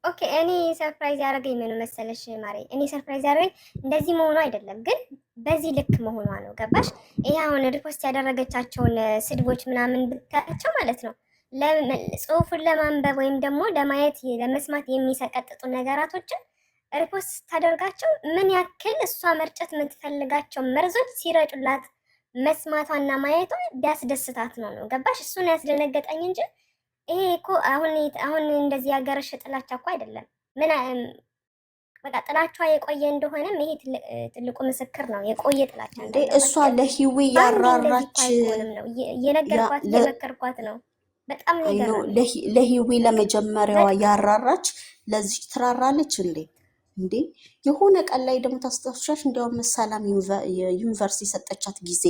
ኦኬ እኔ ሰርፕራይዝ ያደረገኝ ምን መሰለሽ ማሬ፣ እኔ ሰርፕራይዝ ያደረገኝ እንደዚህ መሆኑ አይደለም፣ ግን በዚህ ልክ መሆኗ ነው። ገባሽ? ይሄ አሁን ሪፖስት ያደረገቻቸውን ስድቦች ምናምን ብታያቸው ማለት ነው ጽሁፉን ለማንበብ ወይም ደግሞ ለማየት ለመስማት የሚሰቀጥጡ ነገራቶችን ሪፖስት ታደርጋቸው ምን ያክል እሷ መርጨት የምትፈልጋቸው መርዞች ሲረጩላት መስማቷና ማየቷ ቢያስደስታት ነው። ገባሽ? እሱን ያስደነገጠኝ እንጂ ይሄ እኮ አሁን እንደዚህ ያገረሽ ጥላቻ እኮ አይደለም። ምን በቃ ጥላቻ የቆየ እንደሆነም ይሄ ትልቁ ምስክር ነው። የቆየ ጥላቻ እንዴ እሷ ለሂዊ ያራራች ነው እየነገርኳት እየመከርኳት ነው። በጣም ነው ለሂዊ ለመጀመሪያዋ ያራራች ለዚህ ትራራለች እንዴ የሆነ ቀን ላይ ደግሞ ታስተውሻሽ እንዲያውም ሰላም ዩኒቨርሲቲ ሰጠቻት ጊዜ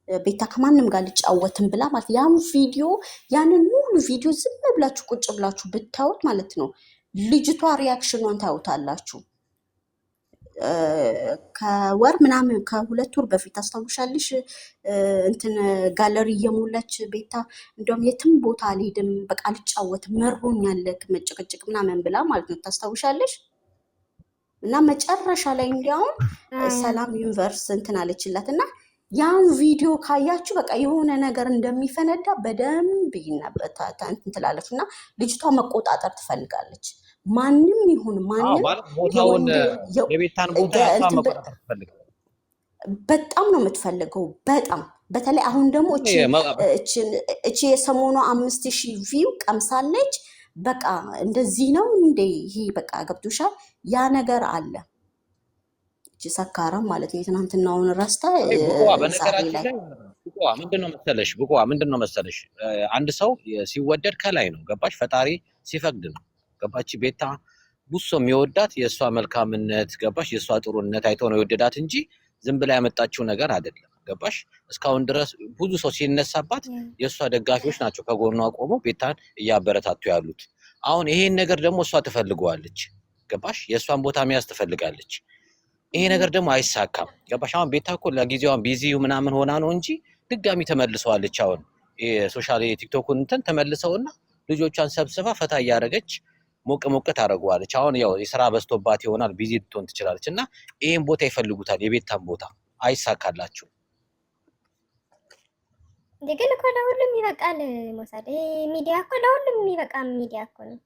ቤታ ከማንም ጋር ልጫወትም ብላ ማለት ያንን ሙሉ ቪዲዮ ዝም ብላችሁ ቁጭ ብላችሁ ብታዩት ማለት ነው ልጅቷ ሪያክሽኗን ታዩታላችሁ። ከወር ምናምን ከሁለት ወር በፊት ታስታውሻለሽ? እንትን ጋለሪ እየሞላች ቤታ እንደውም የትም ቦታ አልሄድም በቃ ልጫወት መሮኛል መጨቅጨቅ ምናምን ብላ ማለት ነው ታስታውሻለሽ? እና መጨረሻ ላይ እንዲያውም ሰላም ዩኒቨርሲቲ እንትን አለችላት እና ያን ቪዲዮ ካያችሁ በቃ የሆነ ነገር እንደሚፈነዳ በደንብ ይነበታል እንትን ትላለች እና ልጅቷ መቆጣጠር ትፈልጋለች። ማንም ይሁን ማንም ቦታውን የቤታን ቦታ መቆጣጠር ትፈልጋለች። በጣም ነው የምትፈልገው። በጣም በተለይ አሁን ደግሞ እቺ የሰሞኑ 5000 ቪው ቀምሳለች። በቃ እንደዚህ ነው እንዴ ይሄ በቃ ገብቶሻል። ያ ነገር አለ። እቺ ሰካራም ማለት ነው ትናንትናውን ረስታ ምንድነው መሰለሽ አንድ ሰው ሲወደድ ከላይ ነው ገባሽ? ፈጣሪ ሲፈቅድ ነው ገባች? ቤታ ብዙ የሚወዳት የእሷ መልካምነት ገባሽ? የእሷ ጥሩነት አይቶ ነው የወደዳት እንጂ ዝም ብላ ያመጣችው ነገር አይደለም ገባሽ? እስካሁን ድረስ ብዙ ሰው ሲነሳባት የእሷ ደጋፊዎች ናቸው ከጎኗ ቆመው ቤታን እያበረታቱ ያሉት። አሁን ይሄን ነገር ደግሞ እሷ ትፈልገዋለች ገባሽ? የእሷን ቦታ መያዝ ትፈልጋለች። ይሄ ነገር ደግሞ አይሳካም ገባሽ? አሁን ቤታ እኮ ለጊዜዋን ቢዚ ምናምን ሆና ነው እንጂ ድጋሚ ተመልሰዋለች። አሁን የሶሻል ቲክቶኩን እንትን ተመልሰውና ልጆቿን ሰብስባ ፈታ እያደረገች ሞቅ ታደርገዋለች። አሁን ያው የስራ በዝቶባት ይሆናል ቢዚ ልትሆን ትችላለች እና ይሄን ቦታ ይፈልጉታል። የቤታን ቦታ አይሳካላችሁ። ግን እኮ ለሁሉም ይበቃል ሞሳድ ሚዲያ እኮ ለሁሉም የሚበቃ ሚዲያ እኮ ነው።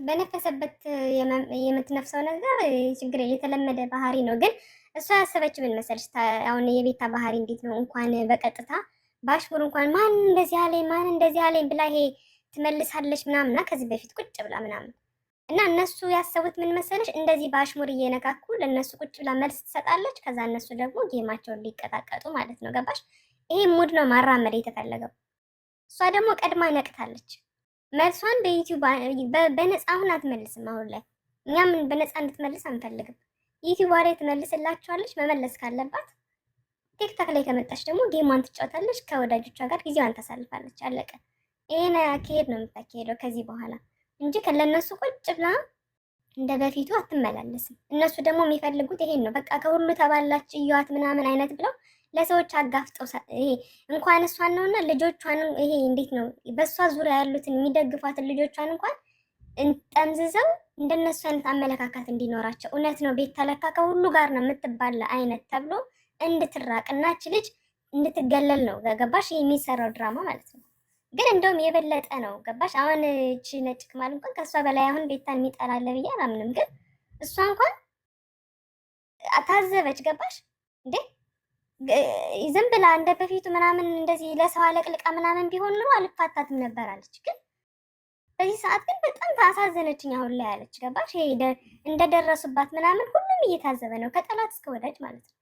በነፈሰበት የምትነፍሰው ነገር ችግር የተለመደ ባህሪ ነው። ግን እሷ ያሰበችው ምን መሰለሽ? አሁን የቤታ ባህሪ እንዴት ነው? እንኳን በቀጥታ ባሽሙር እንኳን ማን እንደዚህ አለኝ ብላ ይሄ ትመልሳለች ምናምንና ከዚህ በፊት ቁጭ ብላ ምናምን እና እነሱ ያሰቡት ምን መሰለሽ? እንደዚህ ባሽሙር እየነካኩ ለነሱ ቁጭ ብላ መልስ ትሰጣለች። ከዛ እነሱ ደግሞ ጌማቸውን ሊቀጣቀጡ ማለት ነው። ገባሽ? ይሄ ሙድ ነው ማራመድ የተፈለገው። እሷ ደግሞ ቀድማ ነቅታለች። መልሷን በዩቲዩብ በነፃ አሁን አትመልስም። አሁን ላይ እኛም በነፃ እንድትመልስ አንፈልግም። ዩቲዩብ ላይ ትመልስላችኋለች። መመለስ ካለባት ቲክታክ ላይ ከመጣች ደግሞ ጌሟን ትጫወታለች፣ ከወዳጆቿ ጋር ጊዜዋን ታሳልፋለች። አለቀ። ይሄን አካሄድ ነው የምታካሄደው ከዚህ በኋላ እንጂ ከለነሱ ቁጭ ብላ እንደ በፊቱ አትመላለስም። እነሱ ደግሞ የሚፈልጉት ይሄን ነው። በቃ ከሁሉ ተባላች እዩዋት ምናምን አይነት ብለው ለሰዎች አጋፍጠው ይሄ እንኳን እሷን ነውና ልጆቿን ይሄ እንዴት ነው በእሷ ዙሪያ ያሉትን የሚደግፏትን ልጆቿን እንኳን እንጠምዝዘው እንደነሱ አይነት አመለካከት እንዲኖራቸው እውነት ነው ቤት ተለካ ከሁሉ ጋር ነው የምትባለ አይነት ተብሎ እንድትራቅናች ልጅ እንድትገለል ነው ገባሽ? የሚሰራው ድራማ ማለት ነው። ግን እንደውም የበለጠ ነው ገባሽ? አሁን እቺ ነጭ ቅማል እንኳን ከእሷ በላይ አሁን ቤታን የሚጠላለ ብዬ አላምንም። ግን እሷ እንኳን ታዘበች ገባሽ እንዴ? ዝም ብላ እንደ በፊቱ ምናምን እንደዚህ ለሰው አለቅልቃ ምናምን ቢሆን ነው አልፋታትም ነበር አለች። ግን በዚህ ሰዓት ግን በጣም ታሳዘነችኝ አሁን ላይ አለች ገባሽ? ይሄ እንደደረሱባት ምናምን ሁሉም እየታዘበ ነው ከጠላት እስከ ወዳጅ ማለት ነው።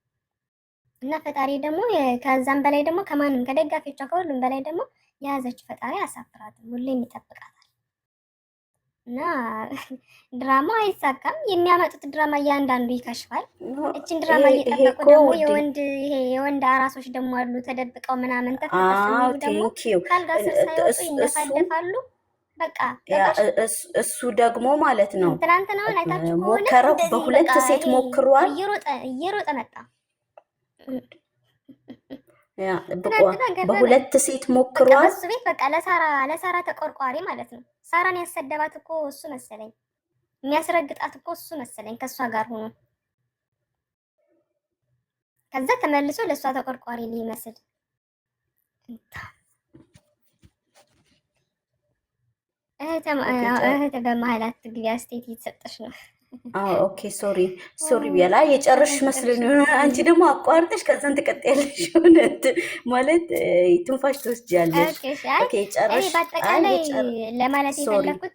እና ፈጣሪ ደግሞ ከዛም በላይ ደግሞ ከማንም ከደጋፊዎቿ ከሁሉም በላይ ደግሞ የያዘችው ፈጣሪ አሳፍራትም ሁሌም ይጠብቃታል። እና ድራማ አይሳካም። የሚያመጡት ድራማ እያንዳንዱ ይከሽፋል። እችን ድራማ እየጠበቁ ደግሞ የወንድ አራሶች ደግሞ አሉ ተደብቀው ምናምን ተፈተሱ ደግሞ ካልጋ ስር ሳይወጡ ይነፋደፋሉ። በቃ እሱ ደግሞ ማለት ነው ትናንትናውን አይታችሁ ከሆነ ሞከረው በሁለት ሴት ሞክሯል። እየሮጠ መጣ። በሁለት ሴት ሞክሯል። እሱ ቤት በቃ ለሳራ ተቆርቋሪ ማለት ነው። ሳራን ያሰደባት እኮ እሱ መሰለኝ፣ የሚያስረግጣት እኮ እሱ መሰለኝ ከእሷ ጋር ሆኖ ከዛ ተመልሶ ለእሷ ተቆርቋሪ ሊመስል እህት በመሀል አትግቢ፣ አስቴት እየተሰጠሽ ነው። ኦኬ ሶሪ ቢያላ የጨረሽ መስሎኝ ነው። አንቺ ደግሞ አቋርጠሽ ከዛን ትቀጥያለሽ ማለት ትንፋሽ ትወስጃለሽ። ኦኬ ጨረሽ። በአጠቃላይ ለማለት የፈለኩት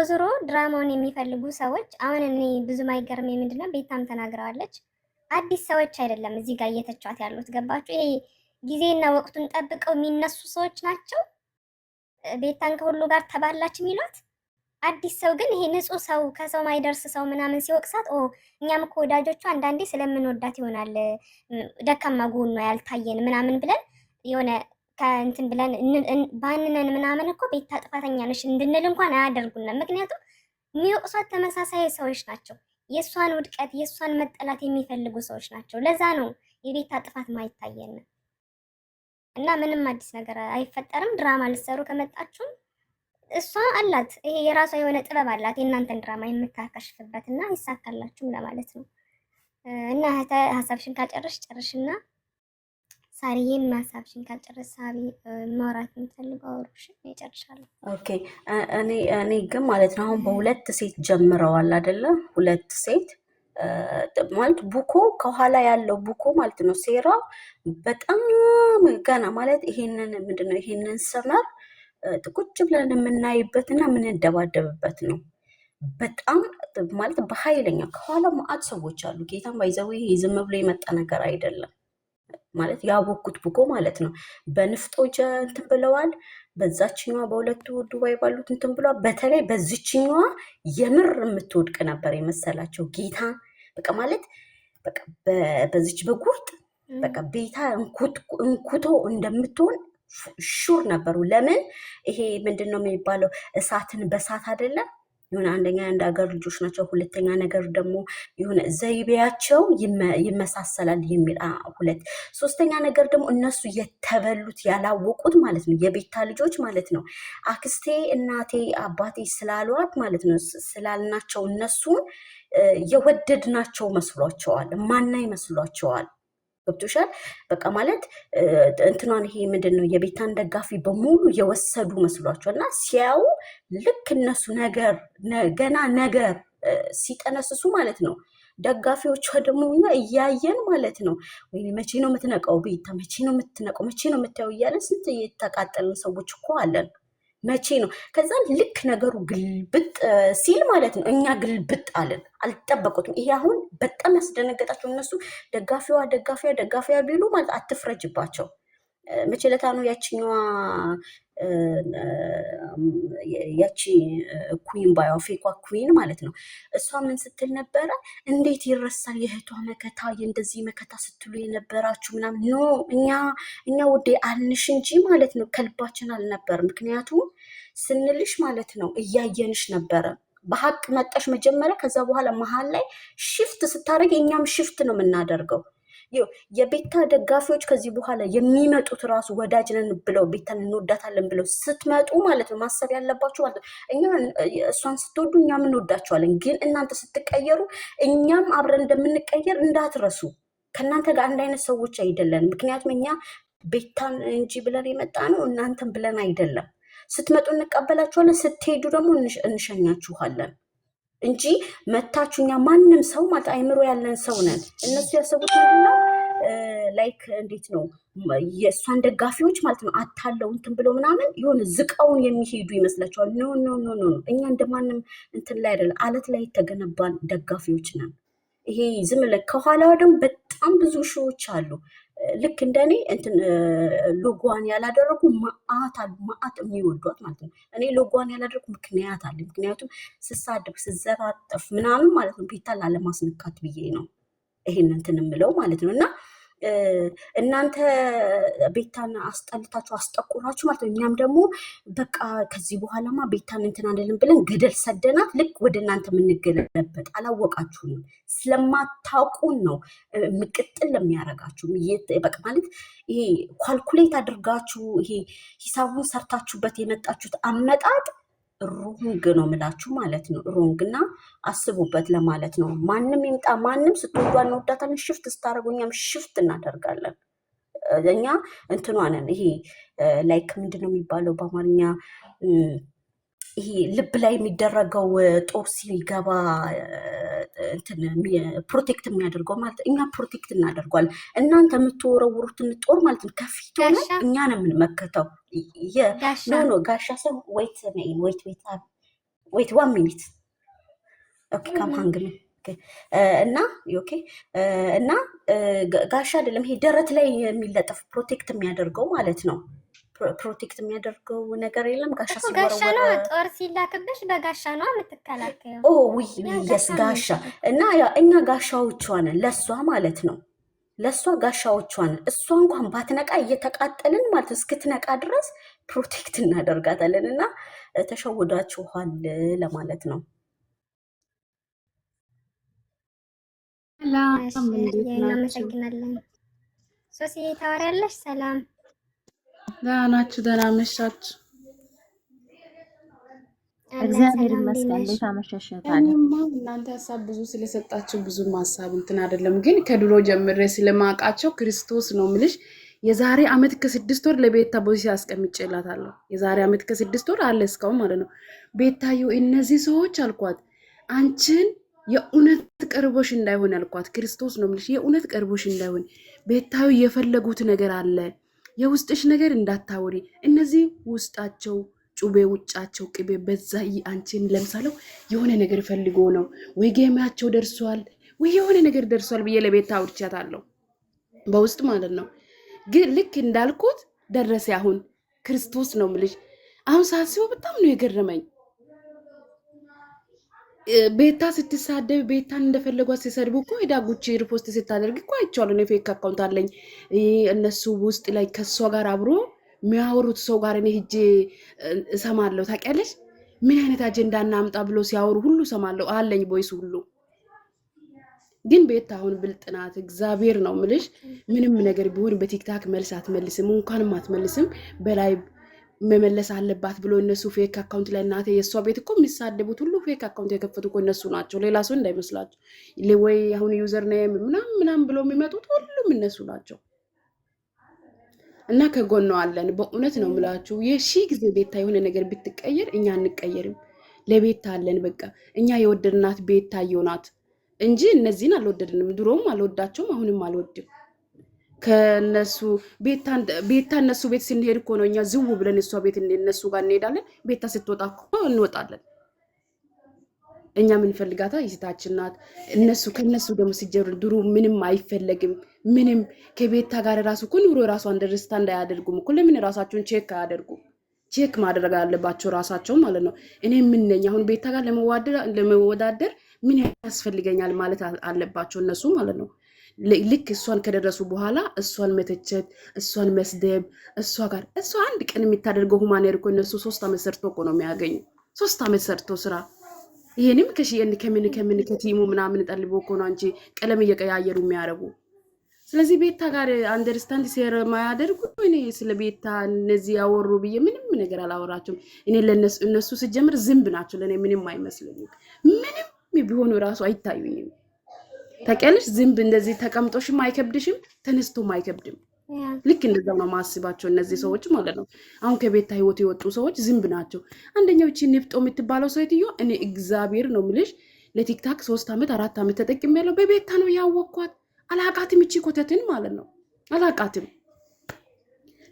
ዞሮ ድራማውን የሚፈልጉ ሰዎች አሁን እኔ ብዙም አይገርም። ምንድነው ቤታም ተናግረዋለች። አዲስ ሰዎች አይደለም እዚህ ጋር እየተቿት ያሉት ገባችሁ? ይሄ ጊዜና ወቅቱን ጠብቀው የሚነሱ ሰዎች ናቸው። ቤታን ከሁሉ ጋር ተባላች የሚሏት አዲስ ሰው ግን ይሄ ንጹህ ሰው ከሰው ማይደርስ ሰው ምናምን ሲወቅሳት እኛም እኮ ወዳጆቿ አንዳንዴ ስለምንወዳት ይሆናል ደካማ ጎኗ ያልታየን ምናምን ብለን የሆነ ከእንትን ብለን ባንነን ምናምን እኮ ቤታ ጥፋተኛ ነሽ እንድንል እንኳን አያደርጉንም። ምክንያቱም የሚወቅሷት ተመሳሳይ ሰዎች ናቸው። የእሷን ውድቀት የእሷን መጠላት የሚፈልጉ ሰዎች ናቸው። ለዛ ነው የቤታ ጥፋት ማይታየን እና ምንም አዲስ ነገር አይፈጠርም። ድራማ ልትሰሩ ከመጣችሁም እሷ አላት ይሄ የራሷ የሆነ ጥበብ አላት የእናንተን ድራማ የምታከሽፍበት እና ይሳካላችሁም ለማለት ነው። እና ሀሳብሽን ካልጨረሽ ጨርሽና ሳሪዬም ሀሳብሽን ካልጨረስ ሳቢ ማውራት የምትፈልገው አውሩሽ ይጨርሻለሁ። ኦኬ እኔ ግን ማለት ነው አሁን በሁለት ሴት ጀምረዋል አይደለ? ሁለት ሴት ማለት ቡኮ ከኋላ ያለው ቡኮ ማለት ነው። ሴራው በጣም ገና ማለት ይሄንን ምንድነው ይሄንን ሰመር ቁጭ ብለን የምናይበትና የምንደባደብበት ነው። በጣም ማለት በኃይለኛ ከኋላ ማአት ሰዎች አሉ። ጌታም ባይዘው ይሄ ዝም ብሎ የመጣ ነገር አይደለም። ማለት ያቦኩት ቡኮ ማለት ነው። በንፍጦጀ እንትን ብለዋል። በዛችኛዋ በሁለቱ ዱባይ ባሉት እንትን ብለዋል። በተለይ በዚችኛዋ የምር የምትወድቅ ነበር የመሰላቸው ጌታ በቃ ማለት በቃ በዚች በጉርጥ በቃ ቤታ እንኩቶ እንደምትሆን ሹር ነበሩ። ለምን ይሄ ምንድን ነው የሚባለው እሳትን በሳት አይደለም የሆነ አንደኛ አንድ ሀገር ልጆች ናቸው። ሁለተኛ ነገር ደግሞ የሆነ ዘይቤያቸው ይመሳሰላል የሚል ሁለት። ሶስተኛ ነገር ደግሞ እነሱ የተበሉት ያላወቁት ማለት ነው የቤታ ልጆች ማለት ነው አክስቴ እናቴ አባቴ ስላሏት ማለት ነው ስላልናቸው እነሱን የወደድናቸው መስሏቸዋል። ማና ይመስሏቸዋል። ገብቶሻል? በቃ ማለት እንትኗን ይሄ ምንድን ነው የቤታን ደጋፊ በሙሉ የወሰዱ መስሏቸዋል። እና ሲያዩ ልክ እነሱ ገና ነገር ሲጠነስሱ ማለት ነው ደጋፊዎቿ ደግሞ እኛ እያየን ማለት ነው ወይ መቼ ነው የምትነቀው ቤታ፣ መቼ ነው የምትነቀው፣ መቼ ነው የምታየው እያለን ስንት የተቃጠልን ሰዎች እኮ አለን። መቼ ነው ከዛ ልክ ነገሩ ግልብጥ ሲል ማለት ነው እኛ ግልብጥ አለን። አልጠበቁትም። ይሄ አሁን በጣም ያስደነገጣቸው እነሱ ደጋፊያ ቢሉ ማለት አትፍረጅባቸው። መቼ ለታ ነው ያቺ ኩዊን ባያው ፌኳ ኩዊን ማለት ነው እሷ ምን ስትል ነበረ? እንዴት ይረሳል የእህቷ መከታ የእንደዚህ መከታ ስትሉ የነበራችሁ ምናምን ኖ እኛ ውዴ አልንሽ እንጂ ማለት ነው ከልባችን አልነበር። ምክንያቱም ስንልሽ ማለት ነው እያየንሽ ነበረ። በሐቅ መጣሽ መጀመሪያ ከዛ በኋላ መሃል ላይ ሽፍት ስታደርግ እኛም ሽፍት ነው የምናደርገው የቤታ ደጋፊዎች ከዚህ በኋላ የሚመጡት ራሱ ወዳጅ ነን ብለው ቤታን እንወዳታለን ብለው ስትመጡ ማለት ነው ማሰብ ያለባችሁ ማለት ነው እኛ እሷን ስትወዱ እኛም እንወዳቸዋለን ግን እናንተ ስትቀየሩ እኛም አብረን እንደምንቀየር እንዳትረሱ ከናንተ ጋር አንድ አይነት ሰዎች አይደለን ምክንያቱም እኛ ቤታን እንጂ ብለን የመጣ ነው እናንተም ብለን አይደለም ስትመጡ እንቀበላችኋለን ስትሄዱ ደግሞ እንሸኛችኋለን እንጂ መታችሁኛ ማንንም ሰው ማለት አይምሮ ያለን ሰው ነን እነሱ ያሰቡት ምንድነው ላይክ እንዴት ነው የእሷን ደጋፊዎች ማለት ነው አታለው እንትን ብለው ምናምን የሆነ ዝቃውን የሚሄዱ ይመስላችኋል ኖ እኛ እንደማንም እንትን ላይ አይደለም አለት ላይ የተገነባን ደጋፊዎች ነን ይሄ ዝም ብለ ከኋላው ደግሞ በጣም ብዙ ሺዎች አሉ ልክ እንደኔ እንትን ሎጎዋን ያላደረጉ ማአት የሚወዷት ማለት ነው እኔ ሎጎዋን ያላደረጉ ምክንያት አለ ምክንያቱም ስሳደብ ስዘራጠፍ ምናምን ማለት ነው ቤታ ላለማስነካት ብዬ ነው ይሄን እንትን የምለው ማለት ነው እና እናንተ ቤታን አስጠልታችሁ አስጠቁራችሁ ማለት ነው እኛም ደግሞ በቃ ከዚህ በኋላማ ቤታን እንትን አይደለም ብለን ገደል ሰደናት ልክ ወደ እናንተ የምንገለበት አላወቃችሁንም ስለማታውቁን ነው ምቅጥል ለሚያረጋችሁ በቃ ማለት ይሄ ኳልኩሌት አድርጋችሁ ይሄ ሂሳቡን ሰርታችሁበት የመጣችሁት አመጣጥ ሮንግ ነው ምላችሁ ማለት ነው ሮንግና አስቡበት ለማለት ነው ማንንም ይምጣ ማንንም ስትወዱ አንወዳታለን ሽፍት ስታረጉኛም ሽፍት እናደርጋለን እኛ እንትኗንን ይሄ ላይክ ምንድነው የሚባለው በአማርኛ ይሄ ልብ ላይ የሚደረገው ጦር ሲገባ እንትን ፕሮቴክት የሚያደርገው ማለት እኛ ፕሮቴክት እናደርጓል እናንተ የምትወረውሩትን ጦር ማለት ነው ከፊት ሆነ እኛ ነው የምንመከተው ኖ ጋሻ ሰው wait 1 minute ኦኬ ካም ሃንግ ሚ እና ኦኬ እና ጋሻ አይደለም ይሄ ደረት ላይ የሚለጠፍ ፕሮቴክት የሚያደርገው ማለት ነው ፕሮቴክት የሚያደርገው ነገር የለም ጋሻ ሲወረወር ጋሻ ነው ጦር ሲላክብሽ በጋሻ ነው የምትከላከየው ዊ yes ጋሻ እና እኛ ጋሻዎቿ ነን ለሷ ማለት ነው ለሷ ጋሻዎቿ ነን እሷ እንኳን ባትነቃ እየተቃጠልን ማለት እስክትነቃ ድረስ ፕሮቴክት እናደርጋታለን እና ተሸውዳችኋል ለማለት ነው እናመሰግናለን ሶሲ ታወሪያለሽ ሰላም ናችሁ ደህና መሻችሁ እግዚአብሔር ይመስገን እንዴት አመሸሽ ታዲያ እናንተ ሀሳብ ብዙ ስለሰጣችሁ ብዙ ሀሳብ እንትን አይደለም ግን ከድሮ ጀምሬ ስለማውቃቸው ክርስቶስ ነው ምልሽ የዛሬ አመት ከ6 ወር ለቤታ ቦሲ አስቀምጬላታለሁ የዛሬ አመት ከ6 ወር አለ እስካሁን ማለት ነው ቤታዩ እነዚህ ሰዎች አልኳት አንቺን የኡነት ቀርቦሽ እንዳይሆን አልኳት ክርስቶስ ነው ምልሽ የኡነት ቀርቦሽ እንዳይሆን ቤታዩ የፈለጉት ነገር አለ የውስጥሽ ነገር እንዳታወሪ እነዚህ ውስጣቸው ጩቤ ውጫቸው ቅቤ በዛይ አንቺን ለምሳሌው የሆነ ነገር ፈልጎ ነው ወይ ጌማቸው ደርሷል ወይ የሆነ ነገር ደርሷል ብዬ ለቤታ አውርቻታለሁ በውስጥ ማለት ነው ግን ልክ እንዳልኩት ደረሰ አሁን ክርስቶስ ነው ምልሽ አሁን ሳስበው በጣም ነው የገረመኝ ቤታ ስትሳደብ ቤታን እንደፈለጓት ሲሰድቡ እኮ ሄዳጉቺ ሪፖስት ስታደርግ እኮ አይቻለሁ ነው ፌክ አካውንት አለኝ እነሱ ውስጥ ላይ ከሷ ጋር አብሮ የሚያወሩት ሰው ጋር እኔ ሄጄ እሰማለሁ ታውቂያለሽ ምን አይነት አጀንዳ እናምጣ ብሎ ሲያወሩ ሁሉ እሰማለሁ አለኝ ቦይስ ሁሉ ግን ቤታ አሁን ብልጥናት እግዚአብሔር ነው ምልሽ ምንም ነገር ቢሆን በቲክታክ መልስ አትመልስም እንኳንም አትመልስም በላይ መመለስ አለባት ብሎ እነሱ ፌክ አካውንት ላይ እናቴ የሷ ቤት እኮ የሚሳደቡት ሁሉ ፌክ አካውንት የከፈቱ እኮ እነሱ ናቸው ሌላ ሰው እንዳይመስላችሁ ወይ አሁን ዩዘር ኔም ምናምን ብሎ የሚመጡት ሁሉም እነሱ ናቸው እና ከጎን ነው አለን በእውነት ነው ምላችሁ የሺ ጊዜ ቤታ የሆነ ነገር ብትቀየር እኛ አንቀየርም ለቤታ አለን በቃ እኛ የወደድናት ቤታ ይሆናት እንጂ እነዚህን አልወደድንም ድሮም አልወዳቸውም አሁንም አልወድም ከነሱ ቤታ እነሱ ቤት ስንሄድ እኮ ነው እኛ ዝው ብለን እሷ ቤት እነሱ ጋር እንሄዳለን ቤታ ስትወጣ እኮ እንወጣለን እኛ ምን ፈልጋታ ይስታችን ናት እነሱ ከነሱ ደግሞ ሲጀሩ ድሩ ምንም አይፈለግም ምንም ከቤታ ጋር ራሱ እኮ ኑሮ ራሱ አንደርስታንድ አያደርጉም እኮ ለምን ራሳቸውን ቼክ አያደርጉ ቼክ ማድረግ አለባቸው ራሳቸው ማለት ነው እኔ ምን ነኝ አሁን ቤታ ጋር ለመወዳደር ምን ያስፈልገኛል ማለት አለባቸው እነሱ ማለት ነው ልክ እሷን ከደረሱ በኋላ እሷን መተቸት እሷን መስደብ እሷ አንድ ቀን የሚታደርገው ሁማኔር እኮ እነሱ 3 አመት ሰርቶ እኮ ነው የሚያገኙ 3 አመት ሰርቶ ስራ ይሄንም ከምን ከቲሙ ምናምን ጠልቦ እኮ ነው አንቺ ቀለም እየቀያየሩ የሚያረጉ። ስለዚህ ቤታ ጋር አንደርስታንድ ሴር ማያደርጉ እኔ ስለ ቤታ እነዚህ ያወሩ ብዬ ምንም ነገር አላወራቸውም። እኔ ለነሱ ሲጀምር ዝምብ ናቸው። ለኔ ምንም አይመስልኝም። ምንም ቢሆኑ ራሱ አይታዩኝም። ታውቂያለሽ፣ ዝምብ እንደዚህ ተቀምጦሽም አይከብድሽም፣ ተነስቶም አይከብድም። ልክ እንደዛው ነው ማስባቸው እነዚህ ሰዎች ማለት ነው። አሁን ከቤታ ህይወት የወጡ ሰዎች ዝምብ ናቸው። አንደኛው እቺ ንፍጦ የምትባለው ሴትዮ እኔ እግዚአብሔር ነው የምልሽ ለቲክታክ 3 ዓመት 4 ዓመት ተጠቅሜያለሁ። በቤታ ነው ያወቅኳት። አላቃትም፣ እቺ ኮተትን ማለት ነው አላቃትም።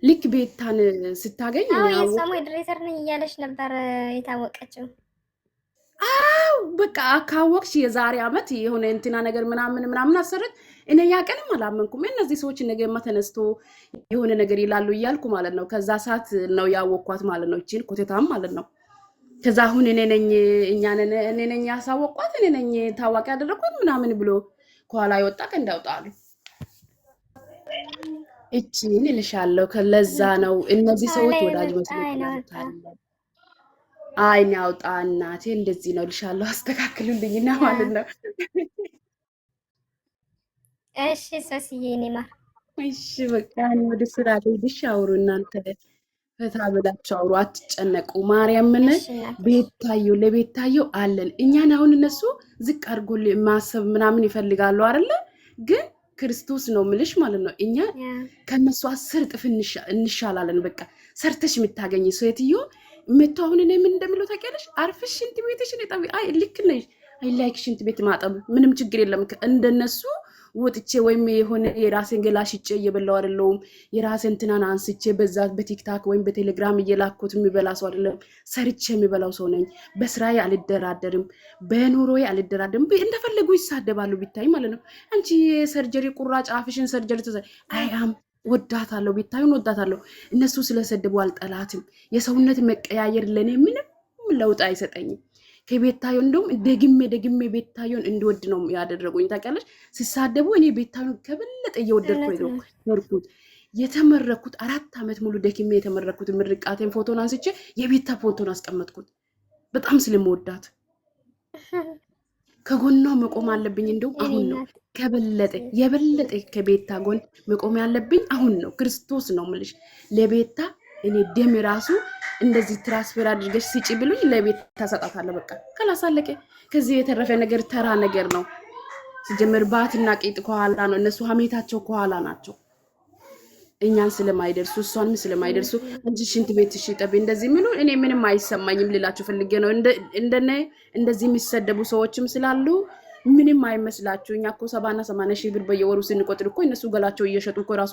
ልክ ቤታን ስታገኝ የሰሙ ድሬሰር ነኝ እያለች ነበር የታወቀችው። አው በቃ ካወቅሽ የዛሬ ዓመት የሆነ እንትና ነገር ምናምን አሰረት። እኔ ያቀንም አላመንኩም። እነዚህ ሰዎች ነገማ ተነስቶ የሆነ ነገር ይላሉ እያልኩ ማለት ነው። ከዛ ሰዓት ነው ያወቅኳት ማለት ነው፣ እቺን ኮቴታም ማለት ነው። ከዛ አሁን እኔ ነኝ ያሳወቅኳት፣ እኔ ነኝ ታዋቂ ያደረኳት ምናምን ብሎ ከኋላ ይወጣ እንዳውጣሉ። እቺን ልሻለው። ከለዛ ነው እነዚህ ሰዎች ወዳጅ መስሎታል። አይን ያውጣ እናቴ፣ እንደዚህ ነው ልሻለው። አስተካክሉልኝና ማለት ነው። እሺ ሶስዬ እኔ ማር እሺ በቃ ወደ ስራ ልሂድ። አውሩ እናንተ ፈታ ብላችሁ አውሩ፣ አትጨነቁ። ማርያምን ቤታየው ለቤታየው አለን እኛን። አሁን እነሱ ዝቅ አድርጎ ማሰብ ምናምን ይፈልጋሉ አይደለ? ግን ክርስቶስ ነው ምልሽ ማለት ነው። እኛ ከነሱ 10 እጥፍ እንሻላለን። በቃ ሰርተሽ የምታገኝ ሴትዮ መቶ አሁን እኔ ምን እንደምለው ታውቂያለሽ? አርፍሽ ሽንት ቤትሽን እጠቢ። አይ ልክ ነሽ። አይ ላይክ ሽንት ቤት ማጠብ ምንም ችግር የለም። እንደነሱ ወጥቼ ወይም የሆነ የራሴን ገላ ሽጬ እየበላው አይደለሁም። የራሴን እንትናን አንስቼ በዛ በቲክታክ ወይም በቴሌግራም እየላኩት የሚበላ ሰው አይደለም። ሰርቼ የሚበላው ሰው ነኝ። በስራዬ አልደራደርም፣ በኑሮዬ አልደራደርም። እንደፈለጉ ይሳደባሉ ቢታይ ማለት ነው። አንቺ የሰርጀሪ ቁራጭ አፍሽን ሰርጀሪ አያም ወዳታለሁ፣ ቤታዩን ወዳታለሁ። እነሱ ስለሰደቡ አልጠላትም። የሰውነት መቀያየር ለኔ ምንም ለውጥ አይሰጠኝም። ከቤታዩ እንደውም ደግሜ ቤታዩን እንድወድ ነው ያደረጉኝ። ታውቂያለሽ፣ ሲሳደቡ እኔ ቤታዩን ከበለጠ እየወደድኩ ነው ኖርኩት። የተመረኩት 4 ዓመት ሙሉ ደክሜ የተመረኩት ምርቃቴን ፎቶን አንስቼ የቤታ ፎቶን አስቀመጥኩት። በጣም ስለምወዳት ከጎኗ መቆም አለብኝ። እንደውም አሁን ነው የበለጠ ከቤታ ጎን መቆም ያለብኝ አሁን ነው። ክርስቶስ ነው የምልሽ። ለቤታ እኔ ደም ራሱ እንደዚህ ትራንስፈር አድርገሽ ስጪ ብሉኝ ለቤታ ሰጣታለሁ። በቃ ከላሳለቀ ከዚህ የተረፈ ነገር ተራ ነገር ነው። ሲጀምር ባትና ቂጥ ከኋላ ነው። እነሱ ሀሜታቸው ከኋላ ናቸው። እኛን ስለማይደርሱ እሷንም ስለማይደርሱ እንጂ ሽንት ቤት እሺ ጠብ እንደዚህ ምኑ እኔ ምንም አይሰማኝም ልላችሁ ፈልጌ ነው። እንደዚህ የሚሰደቡ ሰዎችም ስላሉ ምንም አይመስላችሁ። እኛ እኮ 70 እና 80 ሺህ ብር በየወሩ ስንቆጥር እኮ እነሱ ገላቸው እየሸጡ እኮ ራሱ